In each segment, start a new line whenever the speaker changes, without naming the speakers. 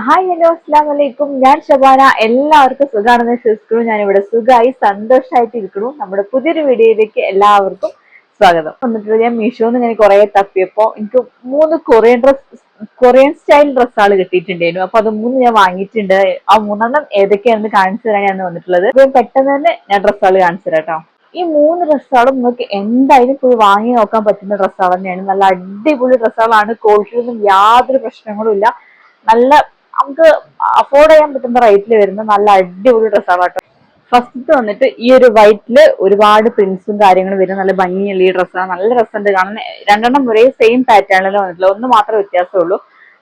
Hi hello അസ്സാം വലൈക്കും. ഞാൻ ഷബാന. എല്ലാവർക്കും സുഖമാണെന്ന് വിശ്വസിക്കുന്നു. ഞാനിവിടെ സുഖമായി സന്തോഷമായിട്ട് ഇരിക്കുന്നു. നമ്മുടെ പുതിയൊരു വീഡിയോയിലേക്ക് എല്ലാവർക്കും സ്വാഗതം. വന്നിട്ട് ഞാൻ മീഷോന്ന് ഇങ്ങനെ കുറെ തപ്പിയപ്പോ എനിക്ക് 3 കൊറിയൻ സ്റ്റൈൽ ഡ്രസ്സുകൾ കിട്ടിയിട്ടുണ്ടായിരുന്നു. അപ്പൊ അത് 3 ഞാൻ വാങ്ങിയിട്ടുണ്ട്. ആ 3 ഏതൊക്കെയാണെന്ന് കാണിച്ചു തരാൻ ഞാൻ വന്നിട്ടുള്ളത്. അപ്പൊ പെട്ടെന്ന് തന്നെ ഞാൻ ഡ്രസ്സുകൾ കാണിച്ചു തരാം കേട്ടോ. ഈ 3 ഡ്രസ്സുകളും നിങ്ങൾക്ക് എന്തായാലും പോയി വാങ്ങി നോക്കാൻ പറ്റുന്ന ഡ്രസ്സുകൾ തന്നെയാണ്. നല്ല അടിപൊളി ഡ്രസ്സുകളാണ്. ക്വാളിറ്റിയൊന്നും യാതൊരു പ്രശ്നങ്ങളും ഇല്ല. നല്ല നമുക്ക് അഫോർഡ് ചെയ്യാൻ പറ്റുന്ന റേറ്റിൽ വരുന്ന നല്ല അടിപൊളി ഡ്രസ്സാണ്. ഫസ്റ്റ് വന്നിട്ട് ഈ ഒരു വൈറ്റില് ഒരുപാട് പ്രിന്റ്സും കാര്യങ്ങളും വരുന്ന നല്ല ഭംഗിയുള്ള ഈ ഡ്രസ്സാണ്. നല്ല രസമുണ്ട് കാണാൻ. രണ്ടെണ്ണം ഒരേ സെയിം പാറ്റേണിൽ വന്നിട്ടില്ല, ഒന്ന് മാത്രമേ വ്യത്യാസമുള്ളൂ.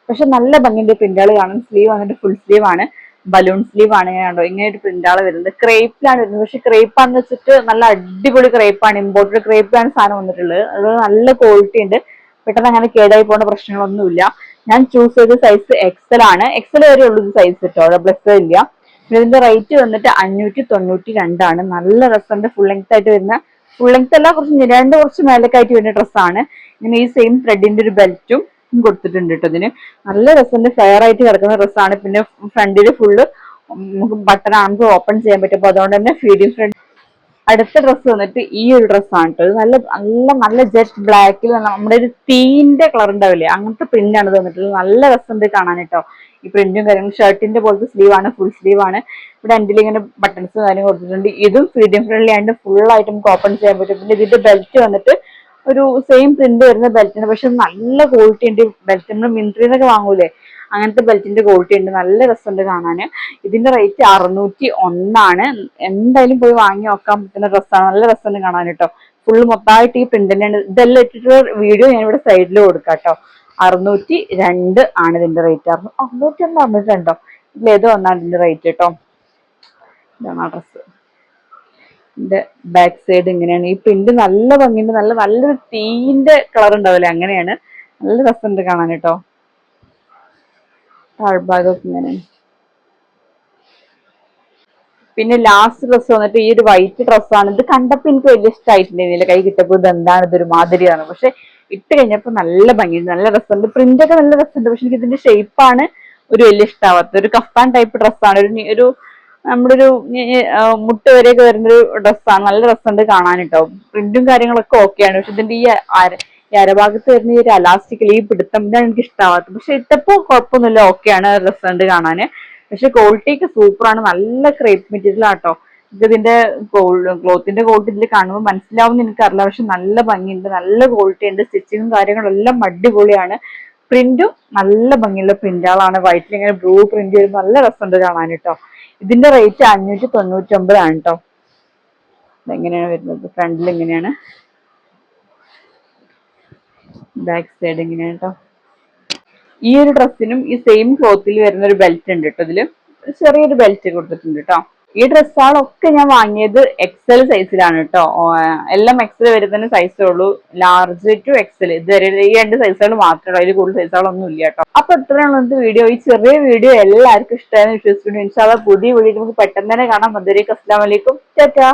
പക്ഷെ നല്ല ഭംഗിന്റെ പ്രിന്റുകൾ കാണും. സ്ലീവ് വന്നിട്ട് ഫുൾ സ്ലീവ് ആണ്, ബലൂൺ സ്ലീവ് ആണ്. ഇങ്ങനെ കണ്ടോ, ഇങ്ങനെ ഒരു പ്രിന്റാണ് വരുന്നത്. ക്രേപ്പിലാണ് വരുന്നത്. പക്ഷെ ക്രേപ്പാന്ന് വെച്ചിട്ട് നല്ല അടിപൊളി ക്രേപ്പാണ്, ഇമ്പോർട്ടഡ് ക്രേപ്പാണ് സാധനം വന്നിട്ടുള്ളത്. അത് നല്ല ക്വാളിറ്റി ഉണ്ട്. പെട്ടെന്ന് അങ്ങനെ കേടായി പോകുന്ന പ്രശ്നങ്ങളൊന്നുമില്ല. ഞാൻ ചൂസ് ചെയ്ത സൈസ് എക്സൽ ആണ്. എക്സൽ വരെ ഉള്ളൂ സൈസ് കിട്ടോ, പ്ലസ് ഇല്ല. ഇതിന്റെ റേറ്റ് വന്നിട്ട് 592 നല്ല രസമുണ്ട്. ഫുൾ ലെങ്ത് ആയിട്ട് വരുന്ന, ഫുൾ ലെങ്ത് അല്ല, കുറച്ച് മേലക്കായിട്ട് വരുന്ന ഡ്രസ്സാണ്. ഇങ്ങനെ ഈ സെയിം ത്രെഡിന്റെ ഒരു ബെൽറ്റും കൊടുത്തിട്ടുണ്ട് കേട്ടോ ഇതിന്. നല്ല രസമുണ്ട്. ഫെയർ ആയിട്ട് കിടക്കുന്ന ഡ്രസ്സാണ്. പിന്നെ ഫ്രണ്ടില് ഫുള്ള് നമുക്ക് ബട്ടൺ നമുക്ക് ഓപ്പൺ ചെയ്യാൻ പറ്റും. അപ്പൊ അതുകൊണ്ട് തന്നെ ഫീഡിങ് ഫ്രണ്ട്. അടുത്ത ഡ്രസ്സ് വന്നിട്ട് ഈ ഒരു ഡ്രസ്സാണ് കേട്ടോ. ഇത് നല്ല നല്ല നല്ല ജെറ്റ് ബ്ലാക്കിൽ നമ്മുടെ ഒരു തീന്റെ കളർ ഉണ്ടാവില്ലേ, അങ്ങനത്തെ പ്രിന്റ് ആണ് തന്നിട്ടുള്ളത്. നല്ല രസമുണ്ട് കാണാൻ കേട്ടോ. ഈ പ്രിന്റും കാര്യങ്ങളും ഷർട്ടിന്റെ പോലത്തെ സ്ലീവ് ആണ്, ഫുൾ സ്ലീവ് ആണ്. ഇവിടെ എൻഡിൽ ഇങ്ങനെ ബട്ടൺസ് കാര്യം കൊടുത്തിട്ടുണ്ട്. ഇതും ഫീഡിങ് ഫ്രണ്ട്ലി ആയിട്ട് ഫുൾ ആയിട്ട് നമുക്ക് ഓപ്പൺ ചെയ്യാൻ പറ്റും. പിന്നെ ഇതിന്റെ ബെൽറ്റ് വന്നിട്ട് ഒരു സെയിം പ്രിന്റ് വരുന്ന ബെൽറ്റിന്, പക്ഷെ നല്ല ക്വാളിറ്റി ഉണ്ട്. ബെൽറ്റ് നമ്മൾ മിന്ത്രിന്നൊക്കെ വാങ്ങൂലേ, അങ്ങനത്തെ ബെൽറ്റിന്റെ ക്വാളിറ്റി ഉണ്ട്. നല്ല രസമുണ്ട് കാണാന്. ഇതിന്റെ റേറ്റ് 601. എന്തായാലും പോയി വാങ്ങി നോക്കാൻ പറ്റുന്ന ഡ്രസ്സാണ്. നല്ല രസമുണ്ട് കാണാൻ കേട്ടോ. ഫുള്ള് മൊത്തമായിട്ട് ഈ പ്രിന്റ് തന്നെയാണ്. ഇതെല്ലാം ഇട്ടിട്ടുള്ള വീഡിയോ ഞാൻ ഇവിടെ സൈഡിൽ കൊടുക്കാം കേട്ടോ. 602 ആണ് ഇതിന്റെ റേറ്റ്. 601 602 ഇതിലേത് വന്നാണ് ഇതിന്റെ റേറ്റ് കേട്ടോ. ഇതാണ് ആ ഡ്രസ്സ്. ഇതിന്റെ ബാക്ക് സൈഡ് ഇങ്ങനെയാണ്. ഈ പ്രിന്റ് നല്ല ഭംഗിയുണ്ട്. നല്ലൊരു തീന്റെ കളർ ഉണ്ടാവില്ലേ, അങ്ങനെയാണ്. നല്ല രസമുണ്ട് കാണാൻ കേട്ടോ. താഴ്ഭാഗമൊക്കെ ഇങ്ങനെ. പിന്നെ ലാസ്റ്റ് ഡ്രസ്സ് വന്നിട്ട് ഈ ഒരു വൈറ്റ് ഡ്രസ്സാണ്. ഇത് കണ്ടപ്പോ എനിക്ക് വലിയ ഇഷ്ടമായിട്ടുണ്ടായിരുന്നില്ല. കൈ കിട്ടപ്പോ ഇത് എന്താണ്, ഇതൊരു മാതിരിയാണ്. പക്ഷെ ഇട്ട് കഴിഞ്ഞപ്പോ നല്ല ഭംഗിയുണ്ട്, നല്ല രസമുണ്ട്. പ്രിന്റ് ഒക്കെ നല്ല രസമുണ്ട്. പക്ഷെ എനിക്ക് ഇതിന്റെ ഷേപ്പാണ് ഒരു വലിയ ഇഷ്ടമാവാത്തത്. ഒരു കഫ്താൻ ടൈപ്പ് ഡ്രസ്സാണ്. ഒരു നമ്മുടെ ഒരു മുട്ട് വരെയൊക്കെ വരുന്നൊരു ഡ്രസ്സാണ്. നല്ല രസമുണ്ട് കാണാൻ കേട്ടോ. പ്രിന്റും കാര്യങ്ങളൊക്കെ ഓക്കെയാണ്. പക്ഷെ ഇതിന്റെ ഈ അരഭാഗത്ത് വരുന്ന ഈ ഒരു അലാസ്റ്റിക്കൽ ഈ പിടുത്തം, ഇതാണ് എനിക്ക് ഇഷ്ടമാവാത്തത്. പക്ഷെ ഇട്ടപ്പോ കുഴപ്പമൊന്നുമില്ല, ഓക്കെയാണ്, രസമുണ്ട് കാണാന്. പക്ഷെ ക്വാളിറ്റി ഒക്കെ സൂപ്പറാണ്. നല്ല ക്രേപ്പ് മെറ്റീരിയൽ ആട്ടോ. ഇതിന്റെ ക്ലോത്തിന്റെ ക്വാളിറ്റി ഇതിൽ കാണുമ്പോൾ മനസ്സിലാവുന്ന എനിക്കറിയില്ല. പക്ഷെ നല്ല ഭംഗിയുണ്ട്, നല്ല ക്വാളിറ്റി ഉണ്ട്. സ്റ്റിച്ചിങ്ങും കാര്യങ്ങളും എല്ലാം അടിപൊളിയാണ്. പ്രിന്റും നല്ല ഭംഗിയുള്ള പ്രിന്റുകളാണ്. വൈറ്റിൽ ഇങ്ങനെ ബ്ലൂ പ്രിന്റ് വരുമ്പോൾ നല്ല രസമുണ്ട് കാണാൻ കേട്ടോ. ഇതിന്റെ റേറ്റ് 599 കേട്ടോ. ഇതെങ്ങനെയാണ് വരുന്നത്, ഫ്രണ്ടിൽ ഇങ്ങനെയാണ്, ബാക്ക് സൈഡ് ഇങ്ങനെയാണ് കേട്ടോ. ഈ ഒരു ഡ്രസ്സിനും ഈ സെയിം ക്ലോത്തിൽ വരുന്ന ഒരു ബെൽറ്റ് ഉണ്ട് കേട്ടോ. ഇതില് ചെറിയൊരു ബെൽറ്റ് കൊടുത്തിട്ടുണ്ട് കേട്ടോ. ഈ ഡ്രസ്സുകളൊക്കെ ഞാൻ വാങ്ങിയത് എക്സൽ സൈസിലാണ് കേട്ടോ. എല്ലാം എക്സൽ വരുന്ന സൈസേ ഉള്ളൂ, ലാർജ് ടു എക്സൽ. ഇതുവരെ ഈ 2 സൈസുകൾ മാത്രമേ ഉള്ളൂ, അതിൽ കൂടുതൽ സൈസുകളൊന്നും ഇല്ല കേട്ടോ. അപ്പൊ ഇത്രയാണ് വീഡിയോ. ഈ ചെറിയ വീഡിയോ എല്ലാവർക്കും ഇഷ്ടമായെന്ന് വിശ്വസിക്കുന്നു. ഇൻഷാല്ലാ പുതിയ വീഡിയോ നമുക്ക് പെട്ടെന്ന് തന്നെ കാണാം. അതുവരേക്കും അസ്സലാമു അലൈക്കും, ടാറ്റാ.